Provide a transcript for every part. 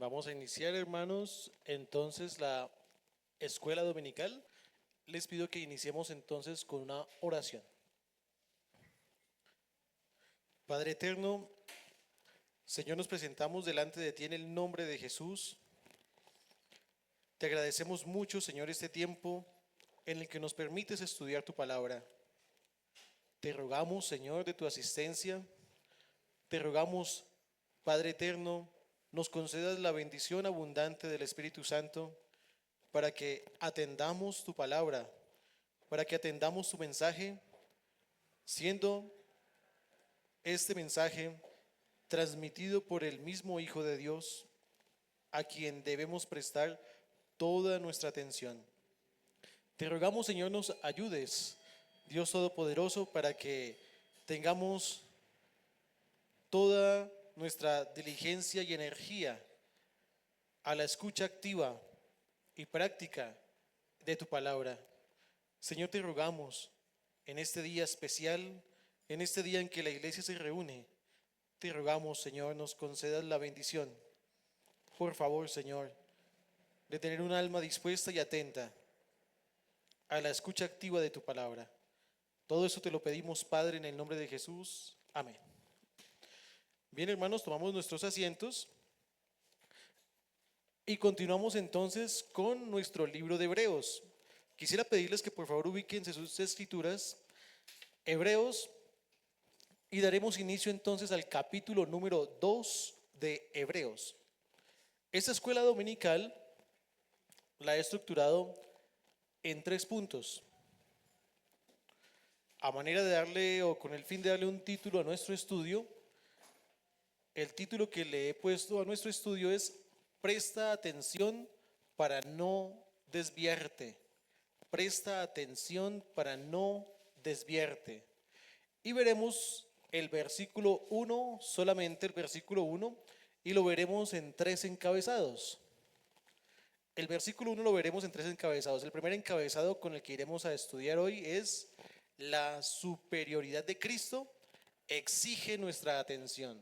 Vamos a iniciar, hermanos, entonces la escuela dominical. Les pido que iniciemos entonces con una oración. Padre eterno, Señor, nos presentamos delante de ti en el nombre de Jesús. Te agradecemos mucho, Señor, este tiempo en el que nos permites estudiar tu palabra. Te rogamos, Señor, de tu asistencia. Te rogamos, Padre eterno, nos concedas la bendición abundante del Espíritu Santo para que atendamos tu palabra, para que atendamos tu mensaje, siendo este mensaje transmitido por el mismo Hijo de Dios, a quien debemos prestar toda nuestra atención. Te rogamos, Señor, nos ayudes, Dios Todopoderoso, para que tengamos toda nuestra diligencia y energía a la escucha activa y práctica de tu palabra. Señor, te rogamos en este día especial, en este día en que la iglesia se reúne, te rogamos, Señor, nos concedas la bendición. Por favor, Señor, de tener un alma dispuesta y atenta a la escucha activa de tu palabra. Todo eso te lo pedimos, Padre, en el nombre de Jesús. Amén. Bien, hermanos, tomamos nuestros asientos y continuamos entonces con nuestro libro de Hebreos. Quisiera pedirles que por favor ubíquense sus escrituras, Hebreos, y daremos inicio entonces al capítulo número 2 de Hebreos. Esta escuela dominical la he estructurado en 3 puntos. A manera de darle, o con el fin de darle un título a nuestro estudio, el título que le he puesto a nuestro estudio es Presta atención para no desviarte. Presta atención para no desviarte. Y veremos el versículo 1, solamente el versículo 1, y lo veremos en 3 encabezados. El versículo 1 lo veremos en 3 encabezados. El primer encabezado con el que iremos a estudiar hoy es: la superioridad de Cristo exige nuestra atención.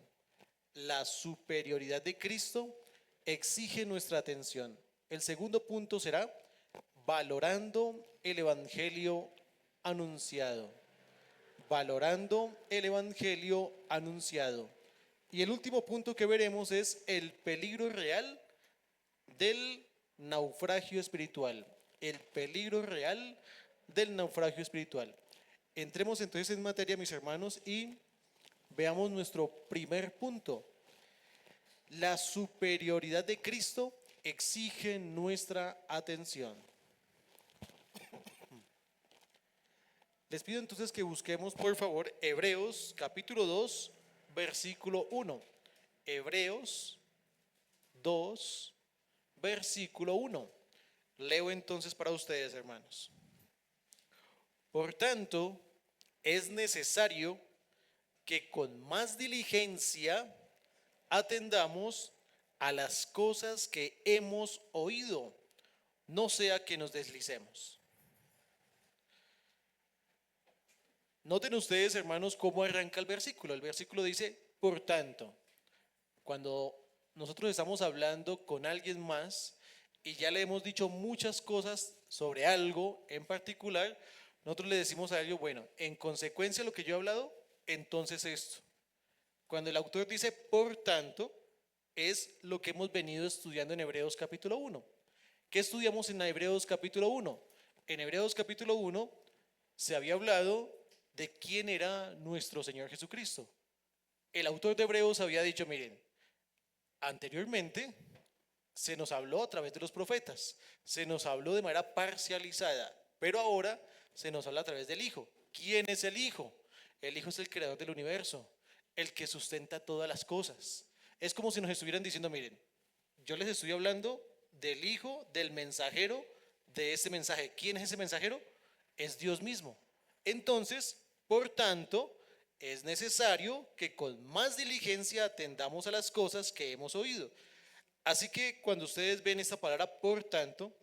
La superioridad de Cristo exige nuestra atención. El segundo punto será: valorando el evangelio anunciado. Valorando el evangelio anunciado. Y el último punto que veremos es el peligro real del naufragio espiritual. El peligro real del naufragio espiritual. Entremos entonces en materia, mis hermanos, y veamos nuestro primer punto. La superioridad de Cristo exige nuestra atención. Les pido entonces que busquemos, por favor, Hebreos capítulo 2, versículo 1. Hebreos 2, versículo 1. Leo entonces para ustedes, hermanos. Por tanto, es necesario que con más diligencia atendamos a las cosas que hemos oído, no sea que nos deslicemos. Noten ustedes, hermanos, cómo arranca el versículo. El versículo dice, por tanto. Cuando nosotros estamos hablando con alguien más y ya le hemos dicho muchas cosas sobre algo en particular, nosotros le decimos a ellos, bueno, en consecuencia de lo que yo he hablado, entonces esto. Cuando el autor dice por tanto, es lo que hemos venido estudiando en Hebreos capítulo 1. ¿Qué estudiamos en Hebreos capítulo 1? En Hebreos capítulo 1 se había hablado de quién era nuestro Señor Jesucristo. El autor de Hebreos había dicho, miren, anteriormente se nos habló a través de los profetas, se nos habló de manera parcializada, pero ahora se nos habla a través del Hijo. ¿Quién es el Hijo? El Hijo es el creador del universo, el que sustenta todas las cosas. Es como si nos estuvieran diciendo, miren, yo les estoy hablando del Hijo, del mensajero, de ese mensaje. ¿Quién es ese mensajero? Es Dios mismo. Entonces, por tanto, es necesario que con más diligencia atendamos a las cosas que hemos oído. Así que cuando ustedes ven esta palabra por tanto,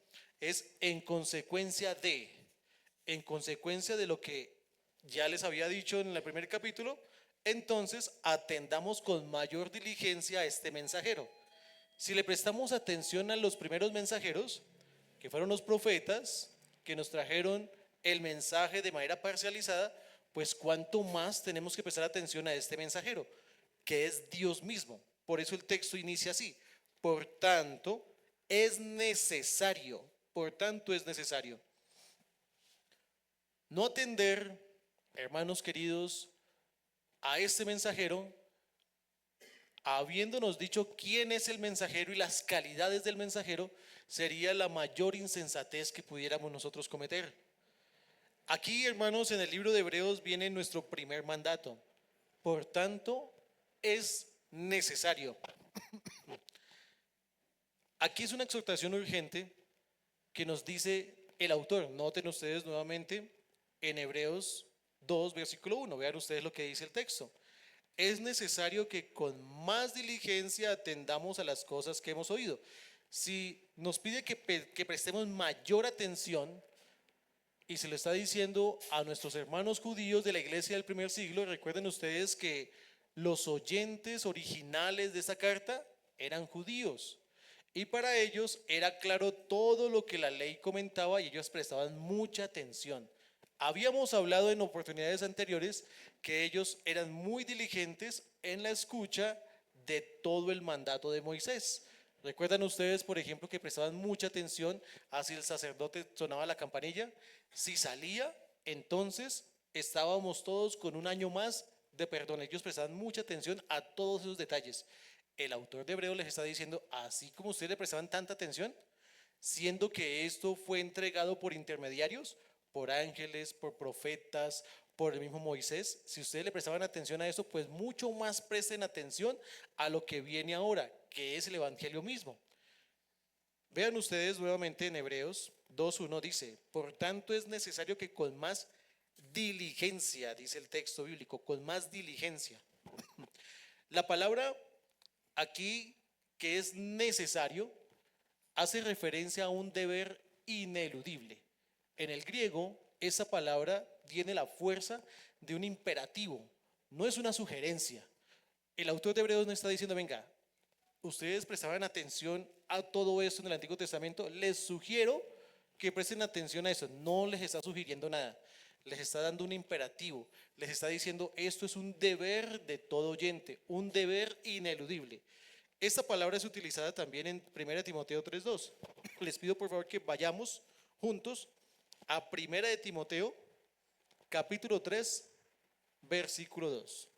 es en consecuencia de lo que ya les había dicho en el primer capítulo, entonces atendamos con mayor diligencia a este mensajero. Si le prestamos atención a los primeros mensajeros, que fueron los profetas, que nos trajeron el mensaje de manera parcializada, pues cuánto más tenemos que prestar atención a este mensajero, que es Dios mismo. Por eso el texto inicia así. Por tanto, es necesario, por tanto es necesario no atender, hermanos queridos, a este mensajero, habiéndonos dicho quién es el mensajero y las calidades del mensajero, sería la mayor insensatez que pudiéramos nosotros cometer. Aquí, hermanos, en el libro de Hebreos viene nuestro primer mandato. Por tanto, es necesario. Aquí es una exhortación urgente que nos dice el autor. Noten ustedes nuevamente en Hebreos 2, versículo 1. Vean ustedes lo que dice el texto. Es necesario que con más diligencia atendamos a las cosas que hemos oído. Si nos pide que prestemos mayor atención, y se lo está diciendo a nuestros hermanos judíos de la iglesia del primer siglo, recuerden ustedes que los oyentes originales de esta carta eran judíos. Y para ellos era claro todo lo que la ley comentaba y ellos prestaban mucha atención. Habíamos hablado en oportunidades anteriores que ellos eran muy diligentes en la escucha de todo el mandato de Moisés. ¿Recuerdan ustedes, por ejemplo, que prestaban mucha atención a si el sacerdote sonaba la campanilla? Si salía, entonces estábamos todos con un año más de perdón. Ellos prestaban mucha atención a todos esos detalles. El autor de Hebreos les está diciendo, así como ustedes le prestaban tanta atención, siendo que esto fue entregado por intermediarios, por ángeles, por profetas, por el mismo Moisés, si ustedes le prestaban atención a eso, pues mucho más presten atención a lo que viene ahora, que es el Evangelio mismo. Vean ustedes nuevamente en Hebreos 2.1 dice, por tanto es necesario que con más diligencia, dice el texto bíblico, con más diligencia. La palabra aquí que es necesario hace referencia a un deber ineludible. En el griego, esa palabra tiene la fuerza de un imperativo, no es una sugerencia. El autor de Hebreos no está diciendo, venga, ustedes prestaban atención a todo esto en el Antiguo Testamento, les sugiero que presten atención a eso. No les está sugiriendo nada, les está dando un imperativo, les está diciendo esto es un deber de todo oyente, un deber ineludible. Esta palabra es utilizada también en 1 Timoteo 3.2. Les pido por favor que vayamos juntos a 1 Timoteo capítulo 3 versículo 2.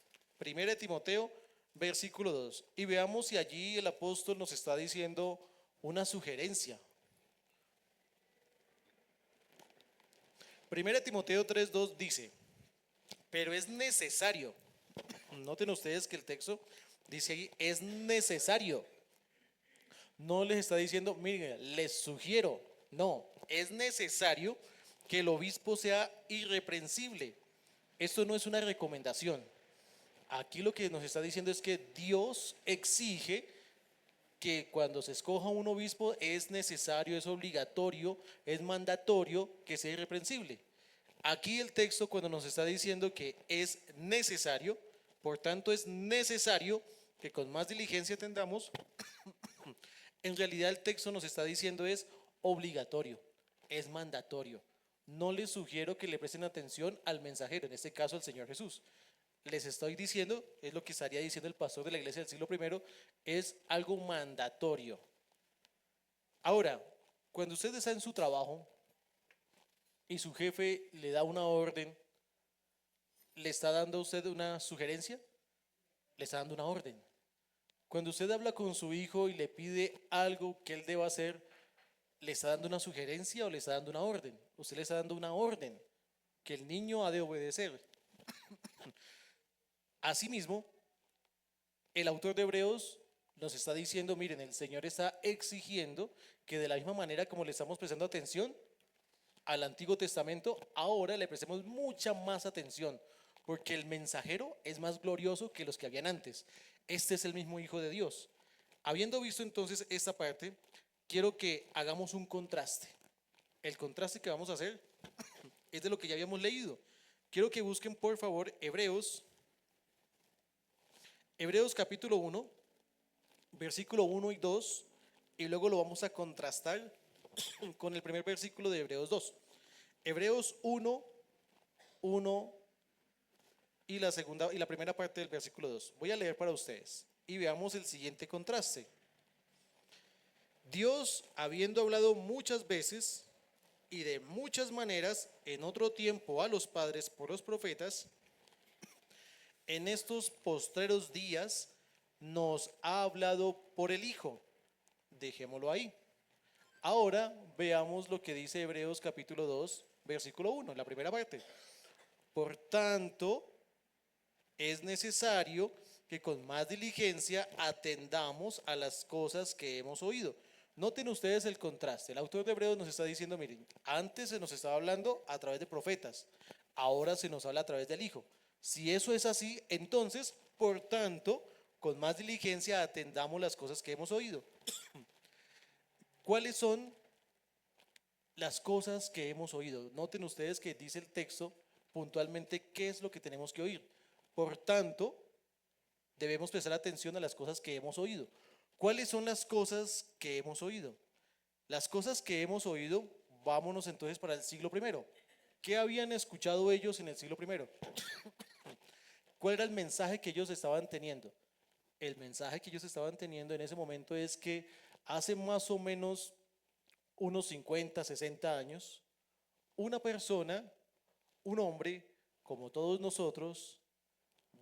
1 Timoteo versículo 2. Y veamos si allí el apóstol nos está diciendo una sugerencia. 1 Timoteo 3.2 dice, pero es necesario. Noten ustedes que el texto dice ahí, es necesario. No les está diciendo, miren, les sugiero. No, es necesario que el obispo sea irreprensible. Esto no es una recomendación. Aquí lo que nos está diciendo es que Dios exige que cuando se escoja un obispo es necesario, es obligatorio, es mandatorio que sea irreprensible. Aquí el texto cuando nos está diciendo que es necesario, por tanto es necesario que con más diligencia atendamos, en realidad el texto nos está diciendo es obligatorio, es mandatorio. No les sugiero que le presten atención al mensajero, en este caso al Señor Jesús. Les estoy diciendo, es lo que estaría diciendo el pastor de la iglesia del siglo I, es algo mandatorio. Ahora, cuando usted está en su trabajo y su jefe le da una orden, ¿le está dando a usted una sugerencia? Le está dando una orden. Cuando usted habla con su hijo y le pide algo que él deba hacer, ¿le está dando una sugerencia o le está dando una orden? Usted le está dando una orden que el niño ha de obedecer. Asimismo, el autor de Hebreos nos está diciendo, miren, el Señor está exigiendo que de la misma manera como le estamos prestando atención al Antiguo Testamento, ahora le prestemos mucha más atención, porque el mensajero es más glorioso que los que habían antes. Este es el mismo Hijo de Dios. Habiendo visto entonces esta parte, quiero que hagamos un contraste. El contraste que vamos a hacer es de lo que ya habíamos leído. Quiero que busquen por favor Hebreos capítulo 1, versículo 1 y 2, y luego lo vamos a contrastar con el primer versículo de Hebreos 2. Hebreos 1, 1 y la primera parte del versículo 2. Voy a leer para ustedes y veamos el siguiente contraste. Dios, habiendo hablado muchas veces y de muchas maneras en otro tiempo a los padres por los profetas, en estos postreros días nos ha hablado por el Hijo. Dejémoslo ahí. Ahora veamos lo que dice Hebreos capítulo 2, versículo 1, la primera parte. Por tanto, es necesario que con más diligencia atendamos a las cosas que hemos oído. Noten ustedes el contraste. El autor de Hebreos nos está diciendo, miren, antes se nos estaba hablando a través de profetas, ahora se nos habla a través del Hijo. Si eso es así, entonces, por tanto, con más diligencia atendamos las cosas que hemos oído. ¿Cuáles son las cosas que hemos oído? Noten ustedes que dice el texto puntualmente qué es lo que tenemos que oír. Por tanto, debemos prestar atención a las cosas que hemos oído. ¿Cuáles son las cosas que hemos oído? Las cosas que hemos oído, vámonos entonces para el siglo I. ¿Qué habían escuchado ellos en el siglo I? ¿Cuál era el mensaje que ellos estaban teniendo? El mensaje que ellos estaban teniendo en ese momento es que hace más o menos unos 50, 60 años, una persona, un hombre, como todos nosotros,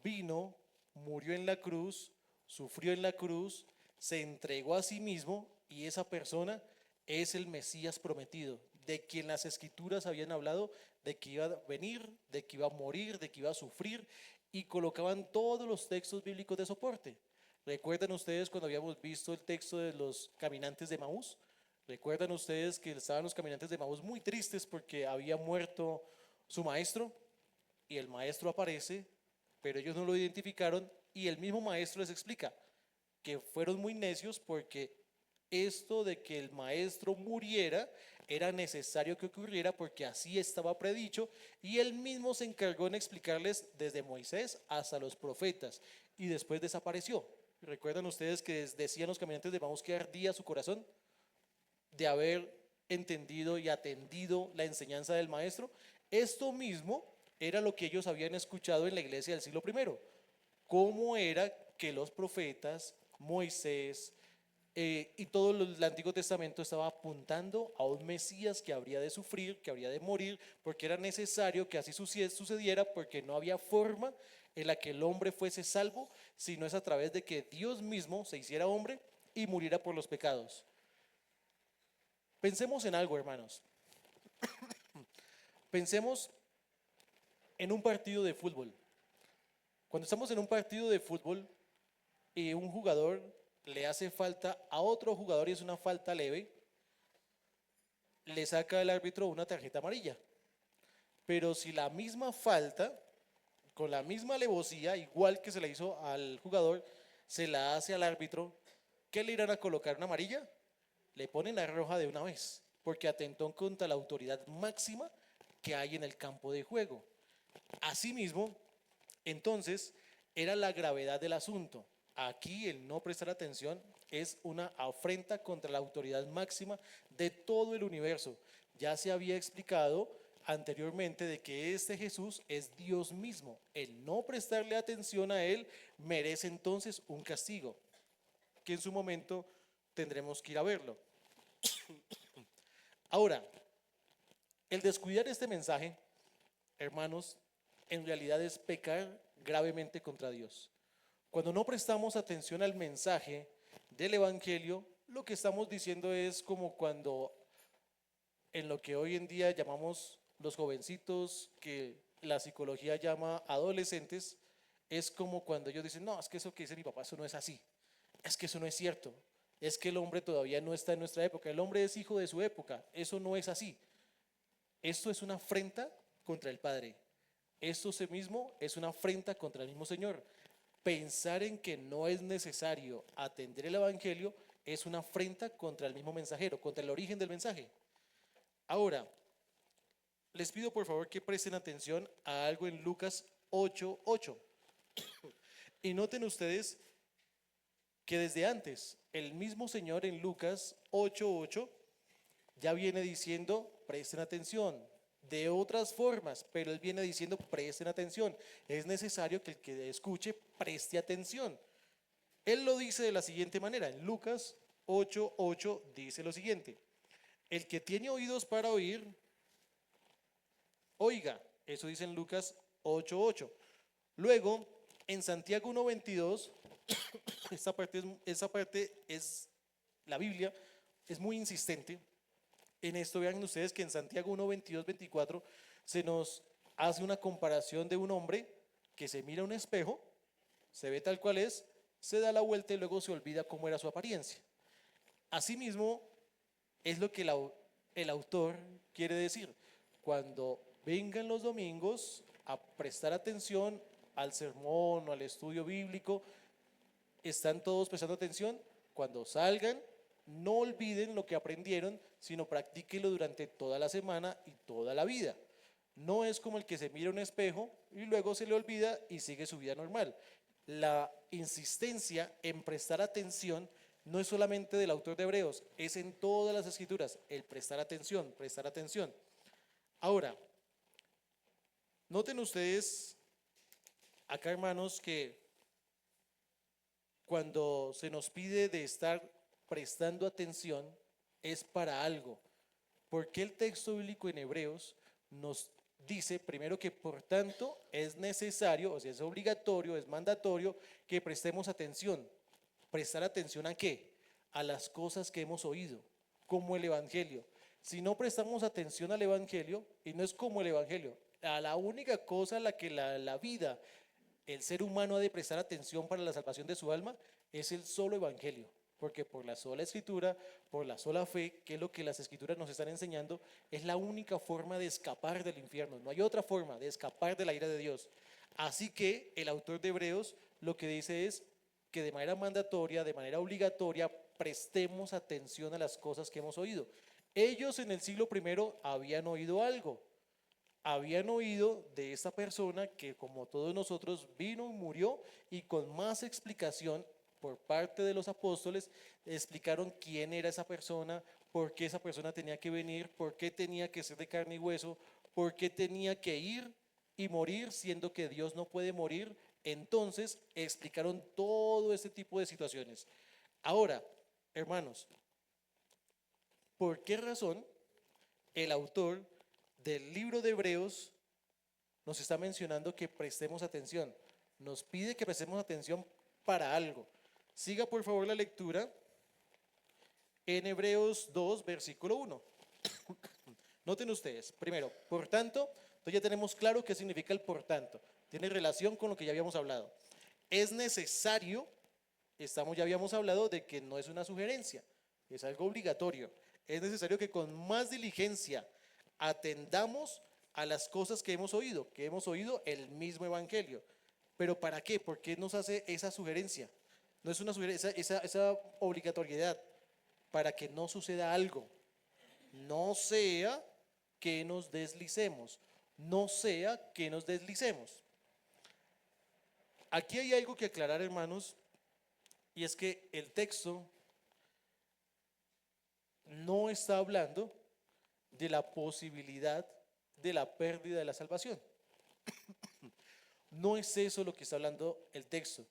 vino, murió en la cruz, sufrió en la cruz, se entregó a sí mismo y esa persona es el Mesías prometido, de quien las escrituras habían hablado, de que iba a venir, de que iba a morir, de que iba a sufrir, y colocaban todos los textos bíblicos de soporte. ¿Recuerdan ustedes cuando habíamos visto el texto de los caminantes de Maús? ¿Recuerdan ustedes que estaban los caminantes de Maús muy tristes porque había muerto su maestro? Y el maestro aparece, pero ellos no lo identificaron y el mismo maestro les explica que fueron muy necios porque esto de que el maestro muriera era necesario que ocurriera porque así estaba predicho, y él mismo se encargó en explicarles desde Moisés hasta los profetas y después desapareció. ¿Recuerdan ustedes que decían los caminantes de Maús que ardía su corazón de haber entendido y atendido la enseñanza del maestro? Esto mismo era lo que ellos habían escuchado en la iglesia del siglo I. Cómo era que los profetas, Moisés y todo el Antiguo Testamento estaba apuntando a un Mesías que habría de sufrir, que habría de morir, porque era necesario que así sucediera, porque no había forma en la que el hombre fuese salvo, sino es a través de que Dios mismo se hiciera hombre y muriera por los pecados. Pensemos en algo, hermanos. Pensemos en un partido de fútbol. Cuando estamos en un partido de fútbol y un jugador le hace falta a otro jugador y es una falta leve, le saca el árbitro una tarjeta amarilla. Pero si la misma falta, con la misma alevosía, igual que se la hizo al jugador, se la hace al árbitro, ¿qué le irán a colocar? ¿Una amarilla? Le ponen la roja de una vez, porque atentó contra la autoridad máxima que hay en el campo de juego. Asimismo, entonces, era la gravedad del asunto. Aquí el no prestar atención es una afrenta contra la autoridad máxima de todo el universo. Ya se había explicado anteriormente de que este Jesús es Dios mismo. El no prestarle atención a él merece entonces un castigo, que en su momento tendremos que ir a verlo. Ahora, el descuidar este mensaje, hermanos, en realidad es pecar gravemente contra Dios. Cuando no prestamos atención al mensaje del Evangelio, lo que estamos diciendo es como cuando en lo que hoy en día llamamos los jovencitos, que la psicología llama adolescentes, es como cuando ellos dicen, no, es que eso que dice mi papá, eso no es así, es que eso no es cierto, es que el hombre todavía no está en nuestra época, el hombre es hijo de su época, eso no es así. Esto es una afrenta contra el Padre. Esto mismo es una afrenta contra el mismo Señor. Pensar en que no es necesario atender el Evangelio es una afrenta contra el mismo mensajero, contra el origen del mensaje. Ahora, les pido por favor que presten atención a algo en Lucas 8:8. Y noten ustedes que desde antes el mismo Señor en Lucas 8:8 ya viene diciendo, presten atención, de otras formas, pero Él viene diciendo, presten atención. Es necesario que el que escuche preste atención. Él lo dice de la siguiente manera, en Lucas 8:8 dice lo siguiente: el que tiene oídos para oír, oiga. Eso dice en Lucas 8:8. Luego, en Santiago 1:22, esa parte es, la Biblia es muy insistente en esto. Vean ustedes que en Santiago 1:22-24 se nos hace una comparación de un hombre que se mira a un espejo, se ve tal cual es, se da la vuelta y luego se olvida cómo era su apariencia. Asimismo, es lo que el autor quiere decir. Cuando vengan los domingos a prestar atención al sermón o al estudio bíblico, ¿están todos prestando atención? Cuando salgan, no olviden lo que aprendieron, sino practíquenlo durante toda la semana y toda la vida. No es como el que se mira a un espejo y luego se le olvida y sigue su vida normal. La insistencia en prestar atención no es solamente del autor de Hebreos, es en todas las escrituras, el prestar atención, prestar atención. Ahora, noten ustedes acá, hermanos, que cuando se nos pide de estar prestando atención es para algo. Porque el texto bíblico en Hebreos nos dice primero que por tanto es necesario, o sea, es obligatorio, es mandatorio que prestemos atención. ¿Prestar atención a qué? A las cosas que hemos oído, como el Evangelio. Si no prestamos atención al Evangelio, y no es como el Evangelio, a la única cosa a la que la vida, el ser humano ha de prestar atención para la salvación de su alma, es el solo Evangelio. Porque por la sola escritura, por la sola fe, que es lo que las escrituras nos están enseñando, es la única forma de escapar del infierno. No hay otra forma de escapar de la ira de Dios. Así que el autor de Hebreos lo que dice es que de manera mandatoria, de manera obligatoria, prestemos atención a las cosas que hemos oído. Ellos en el siglo primero habían oído algo. Habían oído de esta persona que, como todos nosotros, vino y murió, y con más explicación por parte de los apóstoles explicaron quién era esa persona, por qué esa persona tenía que venir, por qué tenía que ser de carne y hueso, por qué tenía que ir y morir, siendo que Dios no puede morir. Entonces explicaron todo este tipo de situaciones. Ahora, hermanos, ¿por qué razón el autor del libro de Hebreos nos está mencionando que prestemos atención? Nos pide que prestemos atención para algo. Siga por favor la lectura en Hebreos 2, versículo 1. Noten ustedes, primero, por tanto, entonces ya tenemos claro qué significa el por tanto. Tiene relación con lo que ya habíamos hablado. Es necesario, ya habíamos hablado de que no es una sugerencia, es algo obligatorio. Es necesario que con más diligencia atendamos a las cosas que hemos oído el mismo evangelio. ¿Pero para qué? ¿Por qué nos hace esa sugerencia? No es una sugerencia, esa obligatoriedad, para que no suceda algo. No sea que nos deslicemos. No sea que nos deslicemos. Aquí hay algo que aclarar, hermanos, y es que el texto no está hablando de la posibilidad de la pérdida de la salvación. No es eso lo que está hablando el texto.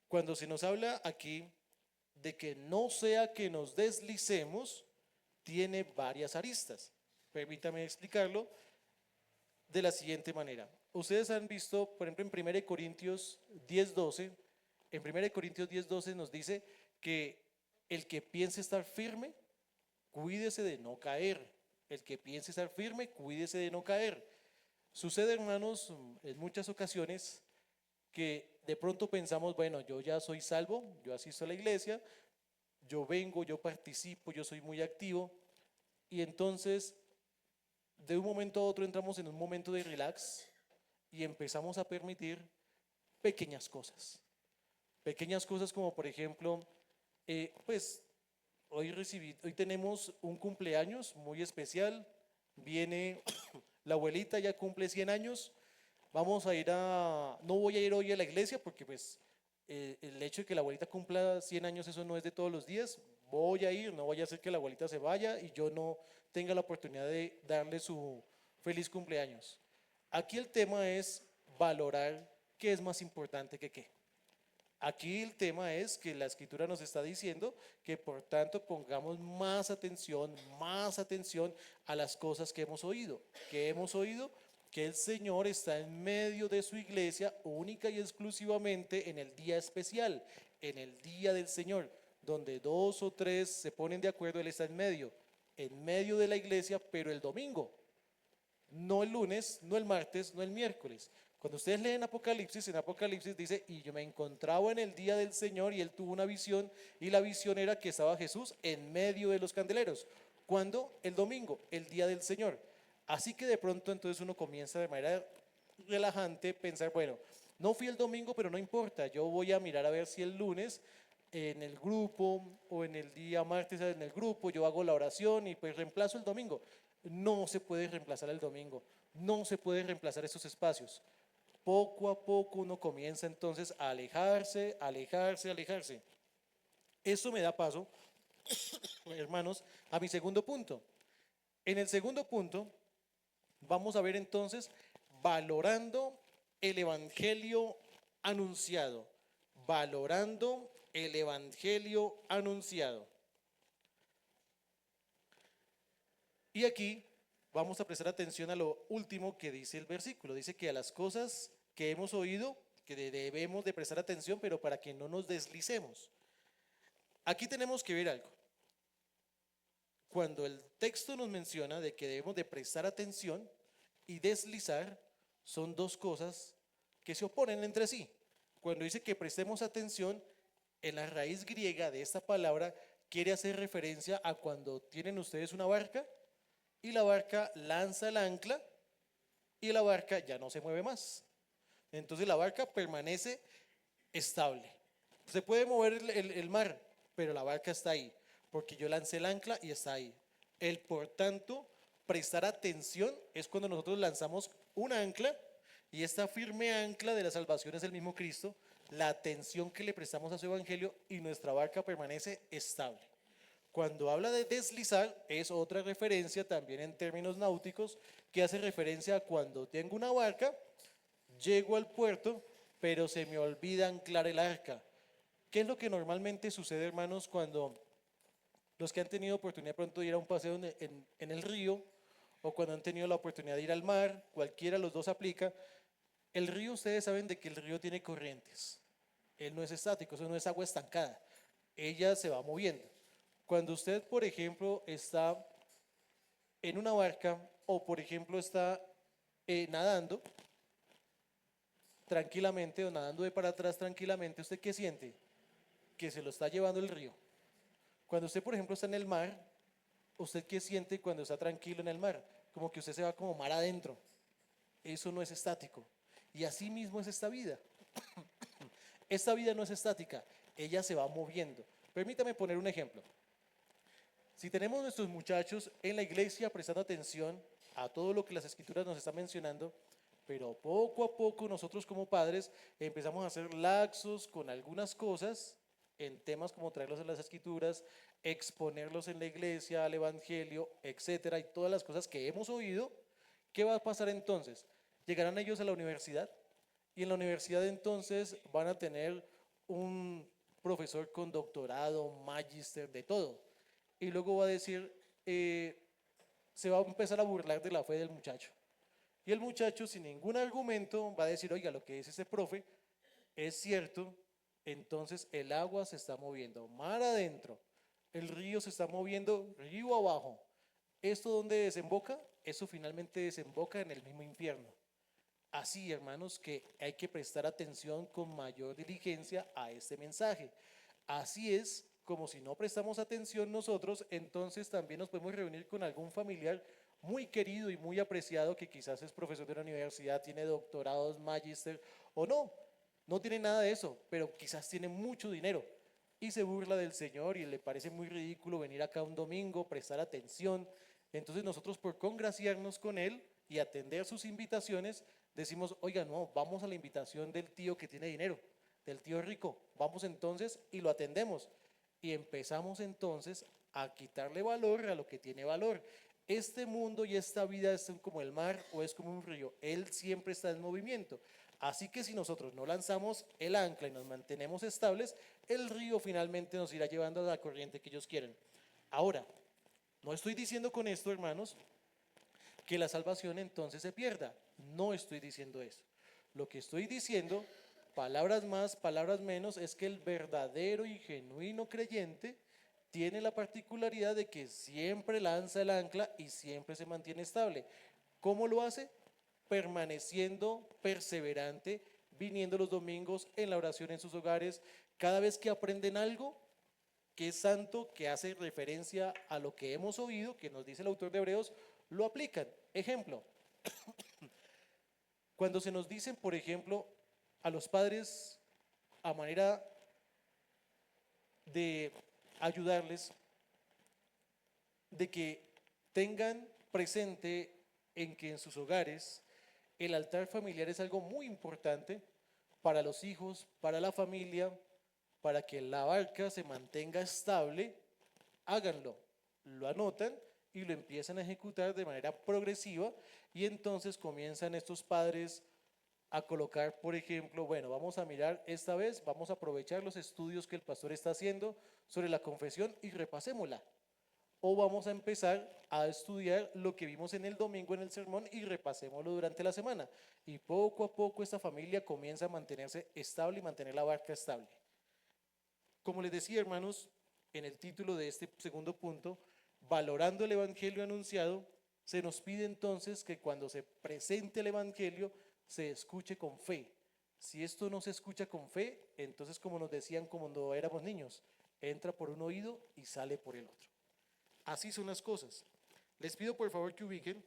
Cuando se nos habla aquí de que no sea que nos deslicemos, tiene varias aristas. Permítame explicarlo de la siguiente manera. Ustedes han visto, por ejemplo, en 1 Corintios 10:12, en 1 Corintios 10:12 nos dice que el que piense estar firme, cuídese de no caer. El que piense estar firme, cuídese de no caer. Sucede, hermanos, en muchas ocasiones que de pronto pensamos, bueno, yo ya soy salvo, yo asisto a la iglesia, yo vengo, yo participo, yo soy muy activo, y entonces de un momento a otro entramos en un momento de relax y empezamos a permitir pequeñas cosas como por ejemplo, pues hoy tenemos un cumpleaños muy especial, viene la abuelita, ya cumple 100 años, no voy a ir hoy a la iglesia porque pues El hecho de que la abuelita cumpla 100 años, eso no es de todos los días. Voy a ir, no voy a hacer que la abuelita se vaya y yo no tenga la oportunidad de darle su feliz cumpleaños. Aquí el tema es valorar qué es más importante que qué. Aquí el tema es que la escritura nos está diciendo que por tanto pongamos más atención a las cosas que hemos oído. Que hemos oído que el Señor está en medio de su iglesia única y exclusivamente en el día especial, en el día del Señor, donde dos o tres se ponen de acuerdo, Él está en medio de la iglesia, pero el domingo, no el lunes, no el martes, no el miércoles. Cuando ustedes leen Apocalipsis, en Apocalipsis dice, y yo me encontraba en el día del Señor y él tuvo una visión y la visión era que estaba Jesús en medio de los candeleros. ¿Cuándo? El domingo, el día del Señor. Así que de pronto entonces uno comienza de manera relajante pensar, bueno, no fui el domingo, pero no importa, yo voy a mirar a ver si el lunes en el grupo o en el día martes en el grupo yo hago la oración y pues reemplazo el domingo. No se puede reemplazar el domingo, no se pueden reemplazar esos espacios. Poco a poco uno comienza entonces a alejarse, alejarse, alejarse. Eso me da paso, hermanos, a mi segundo punto. En el segundo punto vamos a ver entonces valorando el evangelio anunciado, valorando el evangelio anunciado. Y aquí vamos a prestar atención a lo último que dice el versículo. Dice que a las cosas que hemos oído, que debemos de prestar atención, pero para que no nos deslicemos. Aquí tenemos que ver algo. Cuando el texto nos menciona de que debemos de prestar atención y deslizar, son dos cosas que se oponen entre sí. Cuando dice que prestemos atención, en la raíz griega de esta palabra quiere hacer referencia a cuando tienen ustedes una barca y la barca lanza el ancla y la barca ya no se mueve más. Entonces la barca permanece estable. Se puede mover el mar, pero la barca está ahí, porque yo lancé el ancla y está ahí. El por tanto, prestar atención es cuando nosotros lanzamos un ancla y esta firme ancla de la salvación es el mismo Cristo, la atención que le prestamos a su evangelio y nuestra barca permanece estable. Cuando habla de deslizar es otra referencia también en términos náuticos que hace referencia a cuando tengo una barca, llego al puerto, pero se me olvida anclar el arca. ¿Qué es lo que normalmente sucede, hermanos, cuando los que han tenido oportunidad pronto de ir a un paseo en el río o cuando han tenido la oportunidad de ir al mar, cualquiera de los dos aplica? El río, ustedes saben de que el río tiene corrientes. Él no es estático, eso no es agua estancada. Ella se va moviendo. Cuando usted, por ejemplo, está en una barca o, por ejemplo, está nadando tranquilamente o nadando de para atrás tranquilamente, ¿usted qué siente? Que se lo está llevando el río. Cuando usted, por ejemplo, está en el mar, ¿usted qué siente cuando está tranquilo en el mar? Como que usted se va como mar adentro. Eso no es estático. Y así mismo es esta vida. Esta vida no es estática, ella se va moviendo. Permítame poner un ejemplo. Si tenemos nuestros muchachos en la iglesia prestando atención a todo lo que las escrituras nos están mencionando, pero poco a poco nosotros como padres empezamos a hacer laxos con algunas cosas en temas como traerlos a las escrituras, exponerlos en la iglesia, al evangelio, etcétera, y todas las cosas que hemos oído. ¿Qué va a pasar entonces? Llegarán ellos a la universidad y en la universidad entonces van a tener un profesor con doctorado, magíster, de todo. Y luego va a decir, se va a empezar a burlar de la fe del muchacho. Y el muchacho sin ningún argumento va a decir, oiga, lo que dice ese profe es cierto, entonces el agua se está moviendo mar adentro, el río se está moviendo río abajo. ¿Esto dónde desemboca? Eso finalmente desemboca en el mismo infierno. Así, hermanos, que hay que prestar atención con mayor diligencia a este mensaje. Así es como si no prestamos atención nosotros, entonces también nos podemos reunir con algún familiar muy querido y muy apreciado que quizás es profesor de la universidad, tiene doctorados, magíster o no, no tiene nada de eso, pero quizás tiene mucho dinero y se burla del Señor y le parece muy ridículo venir acá un domingo, prestar atención. Entonces nosotros por congraciarnos con él y atender sus invitaciones, decimos, oiga, no, vamos a la invitación del tío que tiene dinero. del tío rico. Vamos entonces y lo atendemos. Y empezamos entonces a quitarle valor a lo que tiene valor. Este mundo y esta vida es como el mar o es como un río. Él siempre está en movimiento. Así que si nosotros no lanzamos el ancla y nos mantenemos estables, el río finalmente nos irá llevando a la corriente que ellos quieren. Ahora, no estoy diciendo con esto, hermanos, que la salvación entonces se pierda. No estoy diciendo eso. Lo que estoy diciendo, palabras más, palabras menos, es que el verdadero y genuino creyente tiene la particularidad de que siempre lanza el ancla y siempre se mantiene estable. ¿Cómo lo hace? Permaneciendo perseverante, viniendo los domingos en la oración en sus hogares. Cada vez que aprenden algo que es santo, que hace referencia a lo que hemos oído, que nos dice el autor de Hebreos, lo aplican. Ejemplo, cuando se nos dicen, por ejemplo, a los padres a manera de ayudarles, de que tengan presente en que en sus hogares el altar familiar es algo muy importante para los hijos, para la familia, para que la barca se mantenga estable, háganlo, lo anotan y lo empiezan a ejecutar de manera progresiva y entonces comienzan estos padres a colocar, por ejemplo, bueno, vamos a mirar esta vez, vamos a aprovechar los estudios que el pastor está haciendo sobre la confesión y repasémosla. O vamos a empezar a estudiar lo que vimos en el domingo en el sermón y repasémoslo durante la semana. Y poco a poco esta familia comienza a mantenerse estable y mantener la barca estable. Como les decía, hermanos, en el título de este segundo punto, valorando el evangelio anunciado, se nos pide entonces que cuando se presente el evangelio se escuche con fe. Si esto no se escucha con fe, entonces como nos decían cuando éramos niños, entra por un oído y sale por el otro. Así son las cosas. Les pido por favor que ubiquen,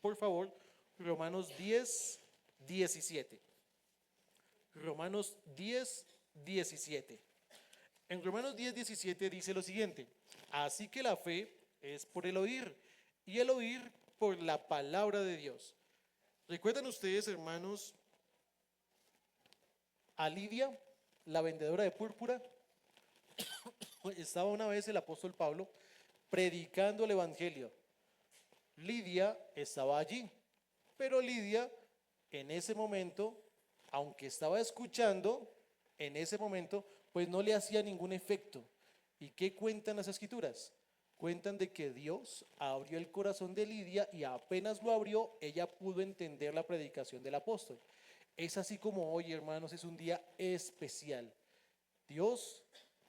por favor, Romanos 10, 17. Romanos 10, 17. En Romanos 10, 17 dice lo siguiente: así que la fe es por el oír, y el oír por la palabra de Dios. ¿Recuerdan ustedes, hermanos, a Lidia, la vendedora de púrpura? Estaba una vez el apóstol Pablo predicando el evangelio. Lidia estaba allí, pero Lidia en ese momento, aunque estaba escuchando, en ese momento, pues no le hacía ningún efecto. ¿Y qué cuentan las escrituras? Cuentan de que Dios abrió el corazón de Lidia y apenas lo abrió, ella pudo entender la predicación del apóstol. Es así como hoy, hermanos, es un día especial. Dios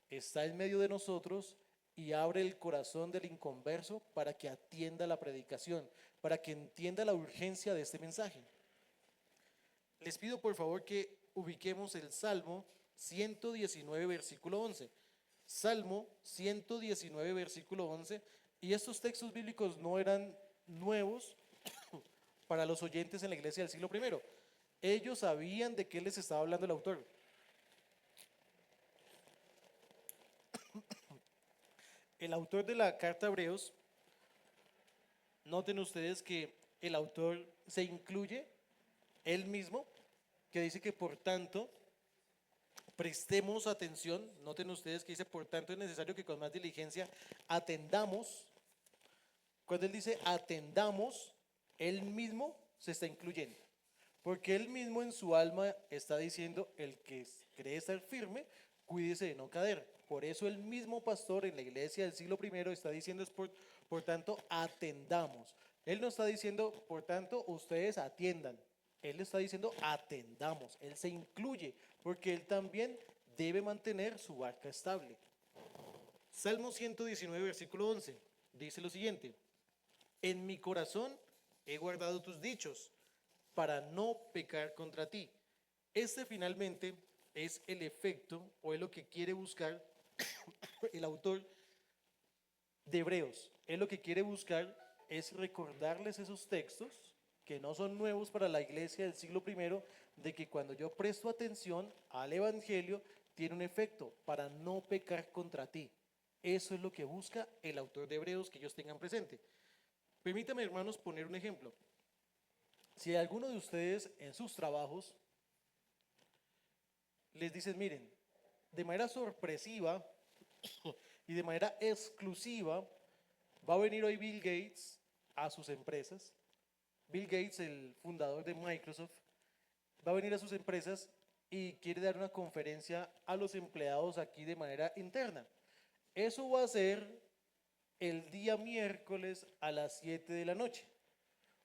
está en medio de nosotros y abre el corazón del inconverso para que atienda la predicación, para que entienda la urgencia de este mensaje. Les pido por favor que ubiquemos el Salmo 119, versículo 11. Salmo 119, versículo 11. Y estos textos bíblicos no eran nuevos para los oyentes en la iglesia del siglo I. Ellos sabían de qué les estaba hablando el autor. El autor de la carta a Hebreos, noten ustedes que el autor se incluye él mismo, que dice que por tanto prestemos atención. Noten ustedes que dice por tanto es necesario que con más diligencia atendamos. Cuando él dice atendamos, él mismo se está incluyendo, porque él mismo en su alma está diciendo: el que cree estar firme, cuídese de no caer. Por eso el mismo pastor en la iglesia del siglo I está diciendo por tanto atendamos. Él no está diciendo por tanto ustedes atiendan. Él está diciendo atendamos. Él se incluye porque él también debe mantener su barca estable. Salmo 119, versículo 11 dice lo siguiente: en mi corazón he guardado tus dichos para no pecar contra ti. Este finalmente es el efecto o es lo que quiere buscar el autor de Hebreos. Él lo que quiere buscar es recordarles esos textos que no son nuevos para la iglesia del siglo I, de que cuando yo presto atención al evangelio tiene un efecto para no pecar contra ti. Eso es lo que busca el autor de Hebreos, que ellos tengan presente. Permítame, hermanos, poner un ejemplo. Si alguno de ustedes en sus trabajos les dicen, miren, de manera sorpresiva y de manera exclusiva va a venir hoy Bill Gates a sus empresas. Bill Gates, el fundador de Microsoft, va a venir a sus empresas y quiere dar una conferencia a los empleados aquí de manera interna. Eso va a ser el día miércoles a las 7 de la noche.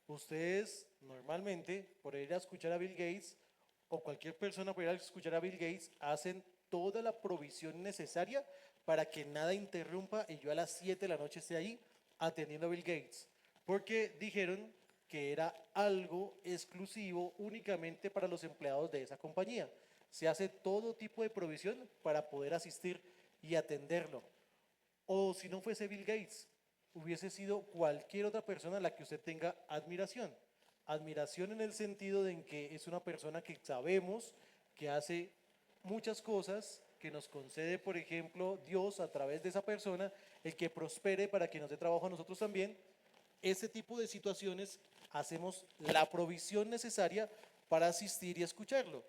Ustedes normalmente, por ir a escuchar a Bill Gates, o cualquier persona por ir a escuchar a Bill Gates, hacen toda la provisión necesaria para que nada interrumpa y yo a las 7 de la noche esté ahí atendiendo a Bill Gates. Porque dijeron que era algo exclusivo únicamente para los empleados de esa compañía. Se hace todo tipo de provisión para poder asistir y atenderlo. O si no fuese Bill Gates, hubiese sido cualquier otra persona a la que usted tenga admiración. Admiración en el sentido de que es una persona que sabemos que hace muchas cosas, que nos concede, por ejemplo, Dios a través de esa persona, el que prospere para que nos dé trabajo a nosotros también. Ese tipo de situaciones hacemos la provisión necesaria para asistir y escucharlo.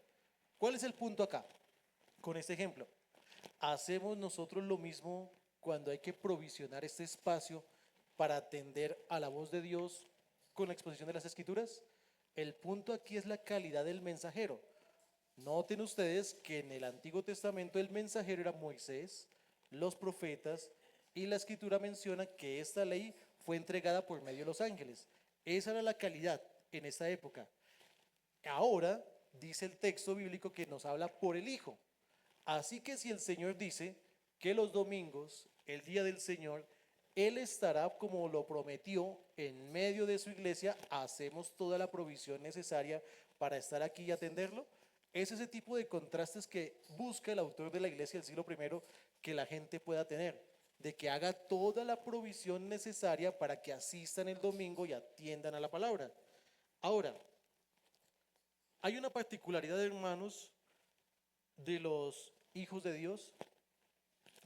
¿Cuál es el punto acá? Con este ejemplo, hacemos nosotros lo mismo cuando hay que provisionar este espacio para atender a la voz de Dios con la exposición de las Escrituras. El punto aquí es la calidad del mensajero. Noten ustedes que en el Antiguo Testamento el mensajero era Moisés, los profetas, y la Escritura menciona que esta ley fue entregada por medio de los ángeles. Esa era la calidad en esa época. Ahora dice el texto bíblico que nos habla por el Hijo. Así que si el Señor dice que los domingos, el día del Señor, Él estará como lo prometió en medio de su iglesia, hacemos toda la provisión necesaria para estar aquí y atenderlo. Es ese tipo de contrastes que busca el autor de la iglesia del siglo I que la gente pueda tener, de que haga toda la provisión necesaria para que asistan el domingo y atiendan a la palabra. Ahora, hay una particularidad, hermanos, de los hijos de Dios,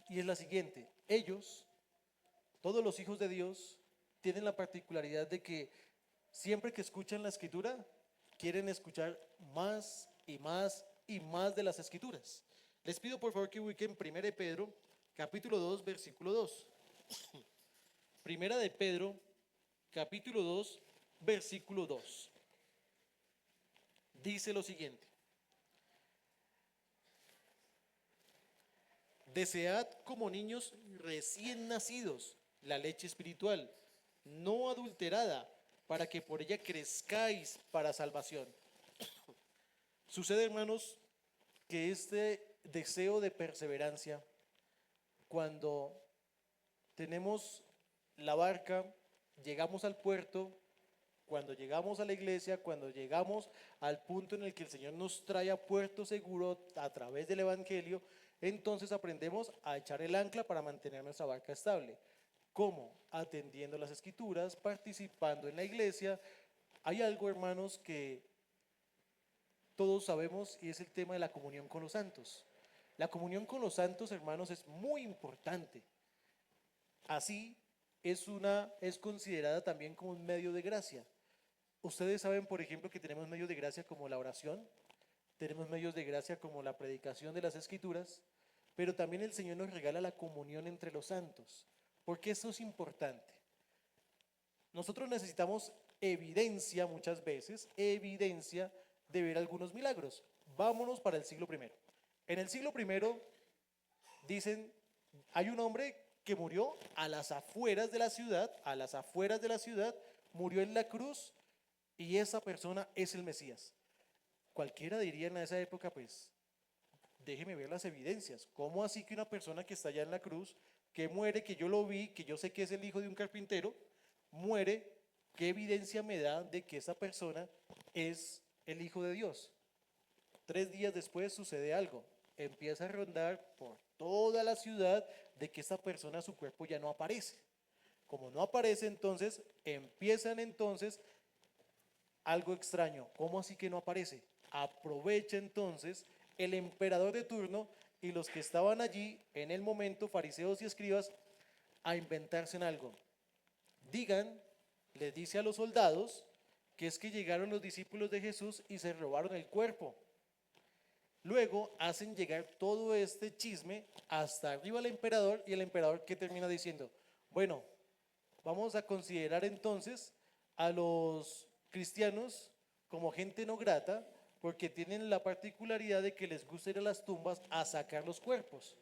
y es la siguiente: ellos, todos los hijos de Dios, tienen la particularidad de que siempre que escuchan la escritura, quieren escuchar más y más y más de las escrituras. Les pido por favor que ubiquen 1 de Pedro, capítulo 2, versículo 2. Primera de Pedro, capítulo 2, versículo 2. Dice lo siguiente: desead como niños recién nacidos la leche espiritual, no adulterada, para que por ella crezcáis para salvación. Sucede, hermanos, que este deseo de perseverancia, cuando tenemos la barca, llegamos al puerto, cuando llegamos a la iglesia, cuando llegamos al punto en el que el Señor nos trae a puerto seguro a través del Evangelio, entonces aprendemos a echar el ancla para mantener nuestra barca estable. ¿Cómo? Atendiendo las escrituras, participando en la iglesia. Hay algo, hermanos, que todos sabemos, y es el tema de la comunión con los santos. La comunión con los santos, hermanos, es muy importante. Así es considerada también como un medio de gracia. Ustedes saben, por ejemplo, que tenemos medios de gracia como la oración, tenemos medios de gracia como la predicación de las escrituras, pero también el Señor nos regala la comunión entre los santos. ¿Por qué eso es importante? Nosotros necesitamos evidencia muchas veces, evidencia de ver algunos milagros. Vámonos para el siglo I. En el siglo I dicen, hay un hombre que murió a las afueras de la ciudad, murió en la cruz, y esa persona es el Mesías. Cualquiera diría en esa época, pues, déjeme ver las evidencias. ¿Cómo así que una persona que está allá en la cruz, que muere, que yo lo vi, que yo sé que es el hijo de un carpintero, muere? ¿Qué evidencia me da de que esa persona es el Hijo de Dios? 3 días después sucede algo. Empieza a rondar por toda la ciudad de que esta persona, su cuerpo ya no aparece. Como no aparece, entonces empiezan algo extraño. ¿Cómo así que no aparece? Aprovecha entonces el emperador de turno y los que estaban allí en el momento, fariseos y escribas, a inventarse en algo. Digan, les dice a los soldados, que es que llegaron los discípulos de Jesús y se robaron el cuerpo. Luego hacen llegar todo este chisme hasta arriba al emperador y el emperador que termina diciendo, bueno, vamos a considerar entonces a los cristianos como gente no grata porque tienen la particularidad de que les gusta ir a las tumbas a sacar los cuerpos.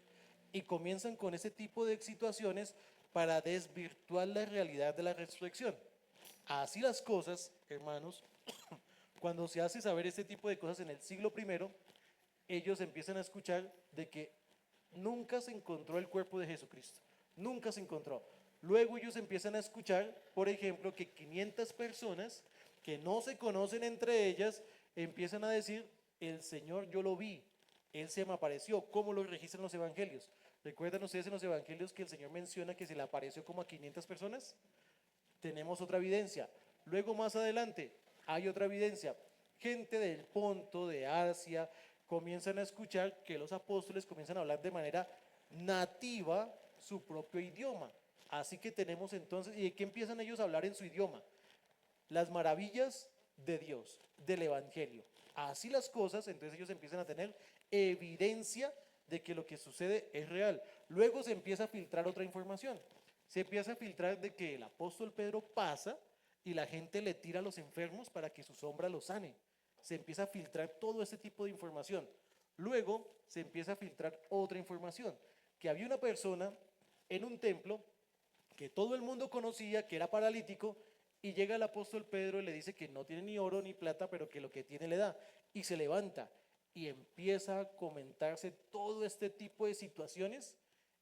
Y comienzan con ese tipo de situaciones para desvirtuar la realidad de la resurrección. Así las cosas, hermanos, cuando se hace saber este tipo de cosas en el siglo primero, ellos empiezan a escuchar de que nunca se encontró el cuerpo de Jesucristo, nunca se encontró. Luego ellos empiezan a escuchar, por ejemplo, que 500 personas que no se conocen entre ellas empiezan a decir, el Señor yo lo vi, Él se me apareció, como lo registran los evangelios. ¿Recuerdan ustedes en los evangelios que el Señor menciona que se le apareció como a 500 personas? Tenemos otra evidencia. Luego más adelante hay otra evidencia. Gente del Ponto, de Asia, comienzan a escuchar que los apóstoles comienzan a hablar de manera nativa su propio idioma. Así que tenemos entonces, ¿y de qué empiezan ellos a hablar en su idioma? Las maravillas de Dios, del Evangelio. Así las cosas, entonces ellos empiezan a tener evidencia de que lo que sucede es real. Luego se empieza a filtrar otra información. Se empieza a filtrar de que el apóstol Pedro pasa y la gente le tira a los enfermos para que su sombra los sane. Se empieza a filtrar todo ese tipo de información. Luego se empieza a filtrar otra información, que había una persona en un templo que todo el mundo conocía, que era paralítico, y llega el apóstol Pedro y le dice que no tiene ni oro ni plata, pero que lo que tiene le da. Y se levanta y empieza a comentarse todo este tipo de situaciones,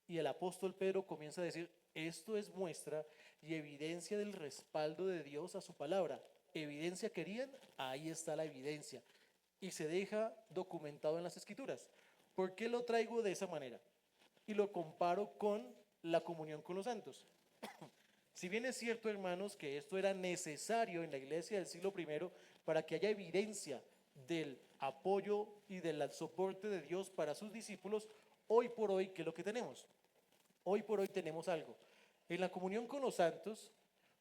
y el apóstol Pedro comienza a decir, esto es muestra y evidencia del respaldo de Dios a su palabra. Evidencia querían, ahí está la evidencia. Y se deja documentado en las escrituras. ¿Por qué lo traigo de esa manera? Y lo comparo con la comunión con los santos. Si bien es cierto, hermanos, que esto era necesario en la iglesia del siglo primero para que haya evidencia del apoyo y del soporte de Dios para sus discípulos, hoy por hoy, ¿qué es lo que tenemos? Hoy por hoy tenemos algo. En la comunión con los santos,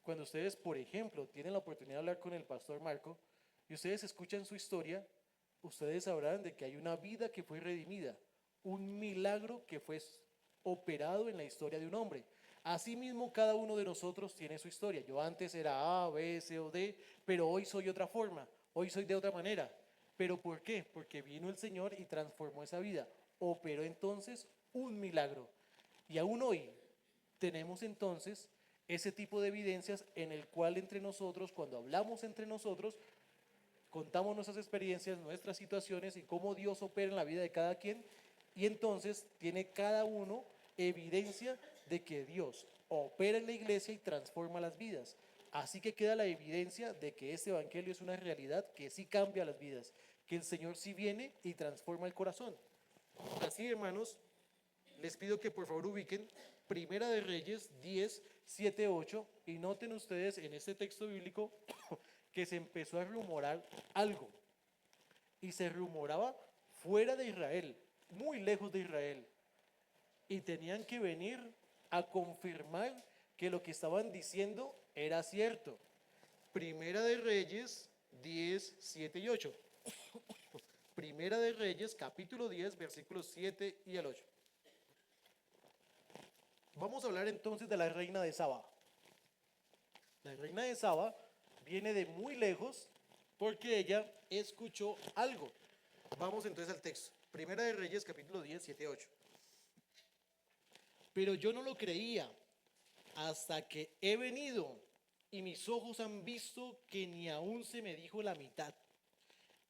cuando ustedes, por ejemplo, tienen la oportunidad de hablar con el pastor Marco y ustedes escuchan su historia, ustedes sabrán de que hay una vida que fue redimida, un milagro que fue operado en la historia de un hombre. Asimismo, cada uno de nosotros tiene su historia. Yo antes era A, B, C o D, pero hoy soy otra forma, hoy soy de otra manera. ¿Pero por qué? Porque vino el Señor y transformó esa vida. Operó entonces un milagro. Y aún hoy tenemos entonces ese tipo de evidencias en el cual entre nosotros, cuando hablamos entre nosotros, contamos nuestras experiencias, nuestras situaciones y cómo Dios opera en la vida de cada quien, y entonces tiene cada uno evidencia de que Dios opera en la iglesia y transforma las vidas. Así que queda la evidencia de que este evangelio es una realidad que sí cambia las vidas, que el Señor sí viene y transforma el corazón. Así, hermanos, les pido que por favor ubiquen Primera de Reyes 10, 7, 8 y noten ustedes en este texto bíblico que se empezó a rumorar algo, y se rumoraba fuera de Israel, muy lejos de Israel, y tenían que venir a confirmar que lo que estaban diciendo era cierto. Primera de Reyes 10, 7 y 8. Primera de Reyes capítulo 10 versículos 7 y el 8. Vamos a hablar entonces de la reina de Saba. La reina de Saba viene de muy lejos porque ella escuchó algo. Vamos entonces al texto. Primera de Reyes, capítulo 10, 7, 8. Pero yo no lo creía hasta que he venido y mis ojos han visto que ni aún se me dijo la mitad.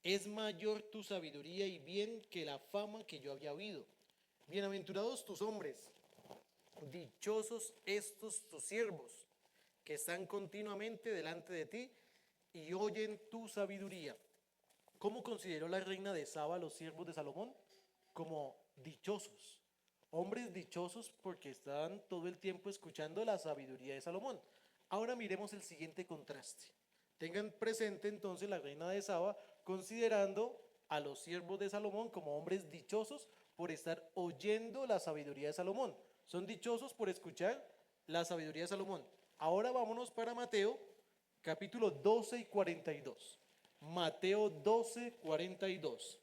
Es mayor tu sabiduría y bien que la fama que yo había oído. Bienaventurados tus hombres, dichosos estos tus siervos, que están continuamente delante de ti y oyen tu sabiduría. ¿Cómo consideró la reina de Saba a los siervos de Salomón? Como dichosos, hombres dichosos porque están todo el tiempo escuchando la sabiduría de Salomón. Ahora miremos el siguiente contraste. Tengan presente entonces la reina de Saba considerando a los siervos de Salomón como hombres dichosos por estar oyendo la sabiduría de Salomón. Son dichosos por escuchar la sabiduría de Salomón. Ahora vámonos para Mateo, capítulo 12 y 42. Mateo 12, 42.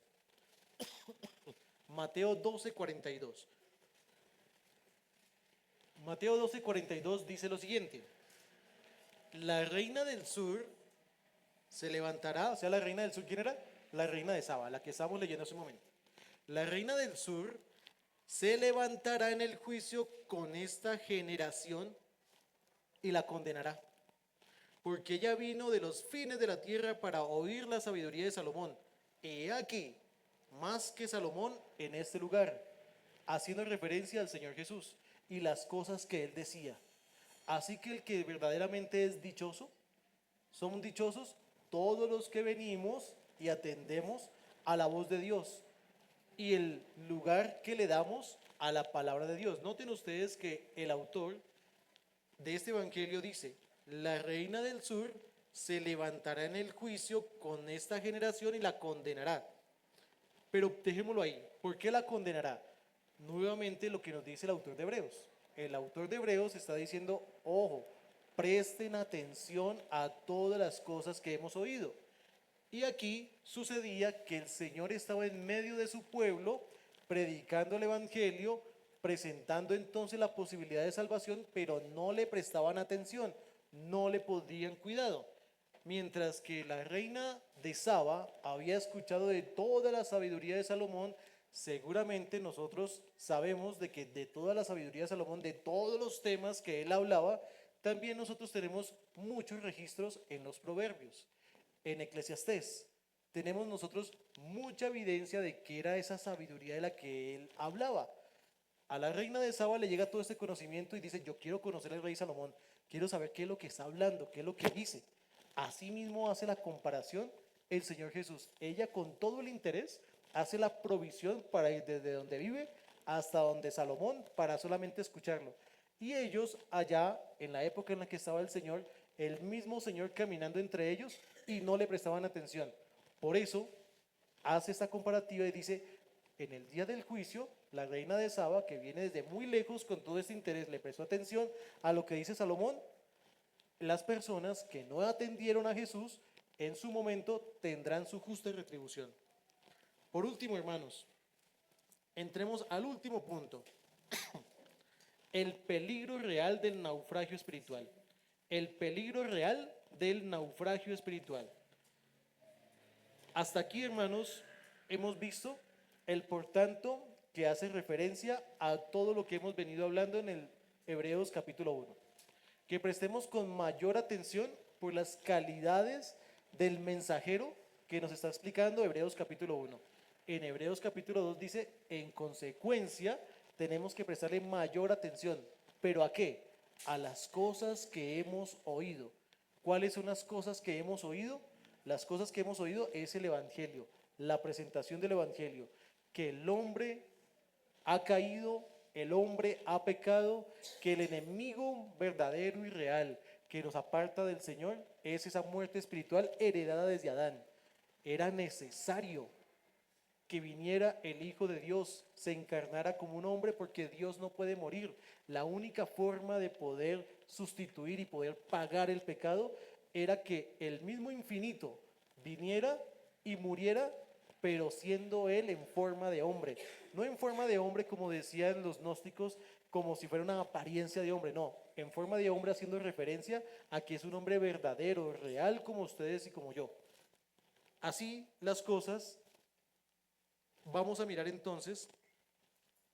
Mateo 12:42. Mateo 12:42 dice lo siguiente: la reina del sur se levantará, o sea, la reina del sur, ¿quién era? La reina de Saba, la que estamos leyendo hace un momento. La reina del sur se levantará en el juicio con esta generación y la condenará, porque ella vino de los fines de la tierra para oír la sabiduría de Salomón. He aquí, más que Salomón en este lugar, haciendo referencia al Señor Jesús y las cosas que él decía. Así que el que verdaderamente es dichoso, son dichosos todos los que venimos y atendemos a la voz de Dios y el lugar que le damos a la palabra de Dios. Noten ustedes que el autor de este evangelio dice: la reina del sur se levantará en el juicio con esta generación y la condenará. Pero dejémoslo ahí. ¿Por qué la condenará? Nuevamente lo que nos dice el autor de Hebreos. El autor de Hebreos está diciendo: ojo, presten atención a todas las cosas que hemos oído. Y aquí sucedía que el Señor estaba en medio de su pueblo, predicando el evangelio, presentando entonces la posibilidad de salvación, pero no le prestaban atención, no le podían cuidado. Mientras que la reina de Saba había escuchado de toda la sabiduría de Salomón, seguramente nosotros sabemos de que de toda la sabiduría de Salomón, de todos los temas que él hablaba, también nosotros tenemos muchos registros en los proverbios. En Eclesiastés tenemos nosotros mucha evidencia de que era esa sabiduría de la que él hablaba. A la reina de Saba le llega todo este conocimiento y dice: yo quiero conocer al rey Salomón, quiero saber qué es lo que está hablando, qué es lo que dice. Así mismo hace la comparación el Señor Jesús. Ella, con todo el interés, hace la provisión para ir desde donde vive hasta donde Salomón, para solamente escucharlo. Y ellos allá, en la época en la que estaba el Señor, el mismo Señor caminando entre ellos, y no le prestaban atención. Por eso hace esta comparativa y dice: en el día del juicio, la reina de Saba, que viene desde muy lejos con todo este interés, le prestó atención a lo que dice Salomón. Las personas que no atendieron a Jesús en su momento tendrán su justa retribución. Por último, hermanos, entremos al último punto: el peligro real del naufragio espiritual. El peligro real del naufragio espiritual. Hasta aquí, hermanos, hemos visto el por tanto que hace referencia a todo lo que hemos venido hablando en el Hebreos capítulo 1. Que prestemos con mayor atención por las calidades del mensajero que nos está explicando Hebreos capítulo 1. En Hebreos capítulo 2 dice: en consecuencia, tenemos que prestarle mayor atención. ¿Pero a qué? A las cosas que hemos oído. ¿Cuáles son las cosas que hemos oído? Las cosas que hemos oído es el evangelio, la presentación del evangelio, que el hombre ha caído, el hombre ha pecado, que el enemigo verdadero y real que nos aparta del Señor es esa muerte espiritual heredada desde Adán. Era necesario que viniera el Hijo de Dios, se encarnara como un hombre, porque Dios no puede morir. La única forma de poder sustituir y poder pagar el pecado era que el mismo infinito viniera y muriera, pero siendo él en forma de hombre. No en forma de hombre, como decían los gnósticos, como si fuera una apariencia de hombre, no, en forma de hombre, haciendo referencia a que es un hombre verdadero, real, como ustedes y como yo. Así las cosas. Vamos a mirar entonces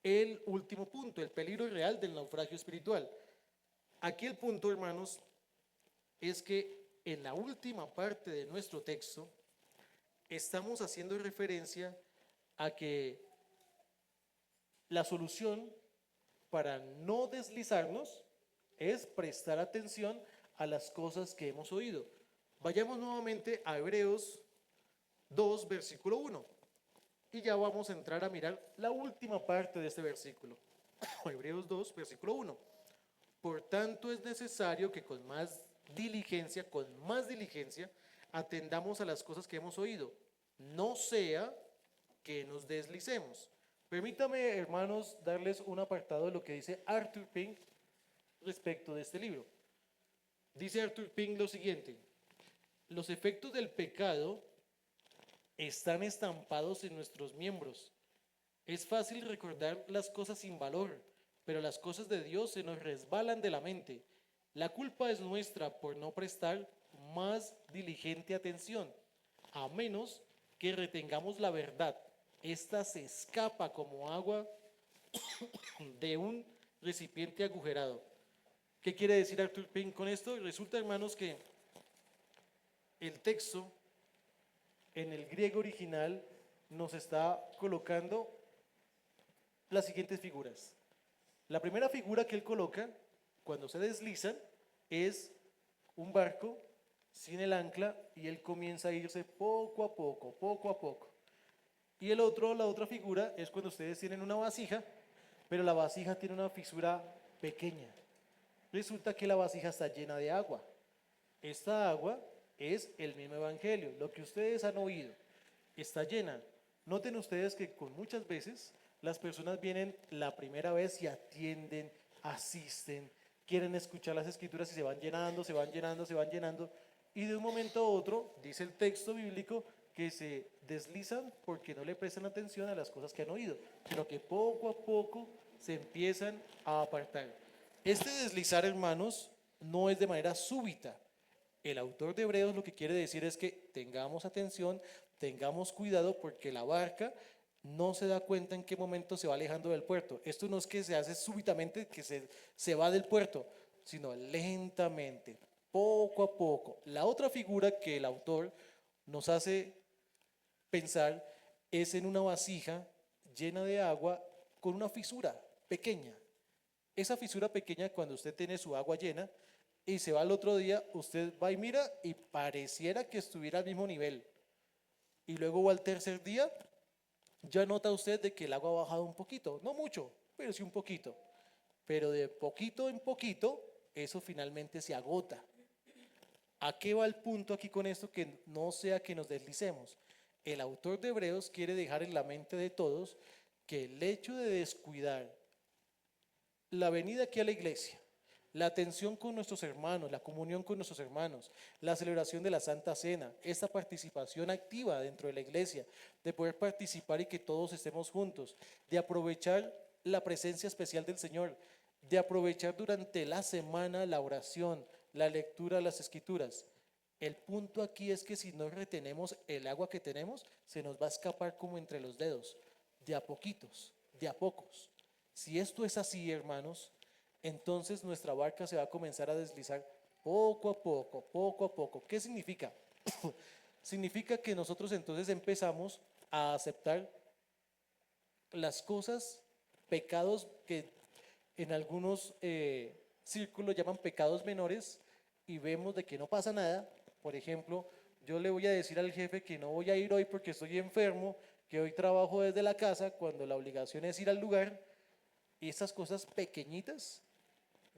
el último punto: el peligro real del naufragio espiritual. Aquí el punto, hermanos, es que en la última parte de nuestro texto estamos haciendo referencia a que la solución para no deslizarnos es prestar atención a las cosas que hemos oído. Vayamos nuevamente a Hebreos 2, versículo 1. Y ya vamos a entrar a mirar la última parte de este versículo. Hebreos 2, versículo 1. Por tanto es necesario que con más diligencia, atendamos a las cosas que hemos oído, no sea que nos deslicemos. Permítame, hermanos, darles un apartado de lo que dice Arthur Pink respecto de este libro. Dice Arthur Pink lo siguiente: los efectos del pecado están estampados en nuestros miembros Es fácil recordar las cosas sin valor, pero las cosas de Dios se nos resbalan de la mente. La culpa es nuestra por no prestar más diligente atención, a menos que retengamos la verdad. Esta se escapa como agua de un recipiente agujerado. ¿Qué quiere decir Arthur Pink con esto? Resulta, hermanos, que el texto en el griego original nos está colocando las siguientes figuras. La primera figura que él coloca, cuando se deslizan, es un barco sin el ancla y él comienza a irse poco a poco, poco a poco. Y la otra figura es cuando ustedes tienen una vasija, pero la vasija tiene una fisura pequeña. Resulta que la vasija está llena de agua. Esta agua es el mismo evangelio, lo que ustedes han oído, está llena. Noten ustedes que con muchas veces las personas vienen la primera vez y atienden, asisten, quieren escuchar las escrituras y se van llenando, se van llenando, se van llenando. Y de un momento a otro, dice el texto bíblico, que se deslizan porque no le prestan atención a las cosas que han oído, sino que poco a poco se empiezan a apartar. Este deslizar, hermanos, no es de manera súbita. El autor de Hebreos lo que quiere decir es que tengamos atención, tengamos cuidado porque la barca no se da cuenta en qué momento se va alejando del puerto. Esto no es que se hace súbitamente, que se va del puerto, sino lentamente, poco a poco. La otra figura que el autor nos hace pensar es en una vasija llena de agua con una fisura pequeña. Esa fisura pequeña, cuando usted tiene su agua llena y se va al otro día, usted va y mira y pareciera que estuviera al mismo nivel. Y luego va al tercer día, ya nota usted de que el agua ha bajado un poquito, no mucho, pero sí un poquito. Pero de poquito en poquito, eso finalmente se agota. ¿A qué va el punto aquí con esto? Que no sea que nos deslicemos. El autor de Hebreos quiere dejar en la mente de todos que el hecho de descuidar la venida aquí a la iglesia, la atención con nuestros hermanos, la comunión con nuestros hermanos, la celebración de la Santa Cena, esta participación activa dentro de la iglesia, de poder participar y que todos estemos juntos, de aprovechar la presencia especial del Señor, de aprovechar durante la semana la oración, la lectura de las escrituras. El punto aquí es que si no retenemos el agua que tenemos, se nos va a escapar como entre los dedos, de a poquitos, de a pocos. Si esto es así, hermanos, entonces nuestra barca se va a comenzar a deslizar poco a poco, poco a poco. ¿Qué significa? Significa que nosotros entonces empezamos a aceptar las cosas, pecados que en algunos círculos llaman pecados menores y vemos de que no pasa nada. Por ejemplo, yo le voy a decir al jefe que no voy a ir hoy porque estoy enfermo, que hoy trabajo desde la casa cuando la obligación es ir al lugar. Y estas cosas pequeñitas,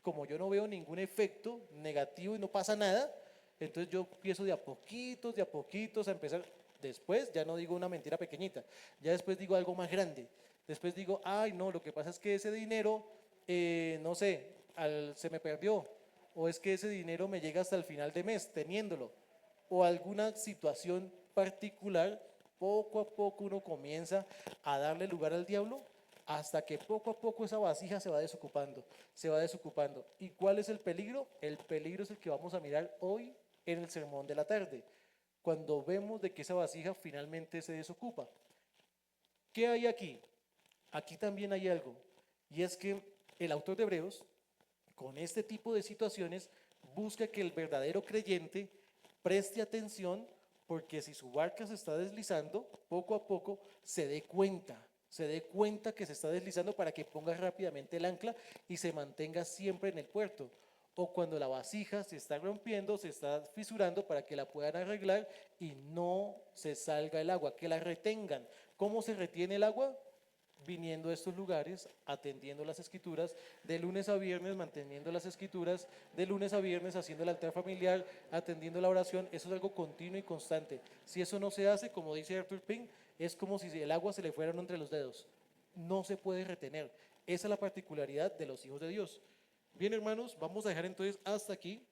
como yo no veo ningún efecto negativo y no pasa nada, entonces yo empiezo de a poquitos a empezar. Después ya no digo una mentira pequeñita, ya después digo algo más grande. Después digo, ay no, lo que pasa es que ese dinero, no sé, se me perdió, o es que ese dinero me llega hasta el final de mes teniéndolo, o alguna situación particular. Poco a poco uno comienza a darle lugar al diablo hasta que poco a poco esa vasija se va desocupando, se va desocupando. ¿Y cuál es el peligro? El peligro es el que vamos a mirar hoy en el sermón de la tarde, cuando vemos de que esa vasija finalmente se desocupa. ¿Qué hay aquí? Aquí también hay algo, y es que el autor de Hebreos, con este tipo de situaciones, busca que el verdadero creyente preste atención, porque si su barca se está deslizando, poco a poco se dé cuenta que se está deslizando para que ponga rápidamente el ancla y se mantenga siempre en el puerto. O cuando la vasija se está rompiendo, se está fisurando, para que la puedan arreglar y no se salga el agua, que la retengan. ¿Cómo se retiene el agua? Viniendo a estos lugares, atendiendo las escrituras, de lunes a viernes manteniendo las escrituras, de lunes a viernes haciendo el altar familiar, atendiendo la oración. Eso es algo continuo y constante. Si eso no se hace, como dice Arthur Pink, es como si el agua se le fuera entre los dedos. No se puede retener. Esa es la particularidad de los hijos de Dios. Bien, hermanos, vamos a dejar entonces hasta aquí.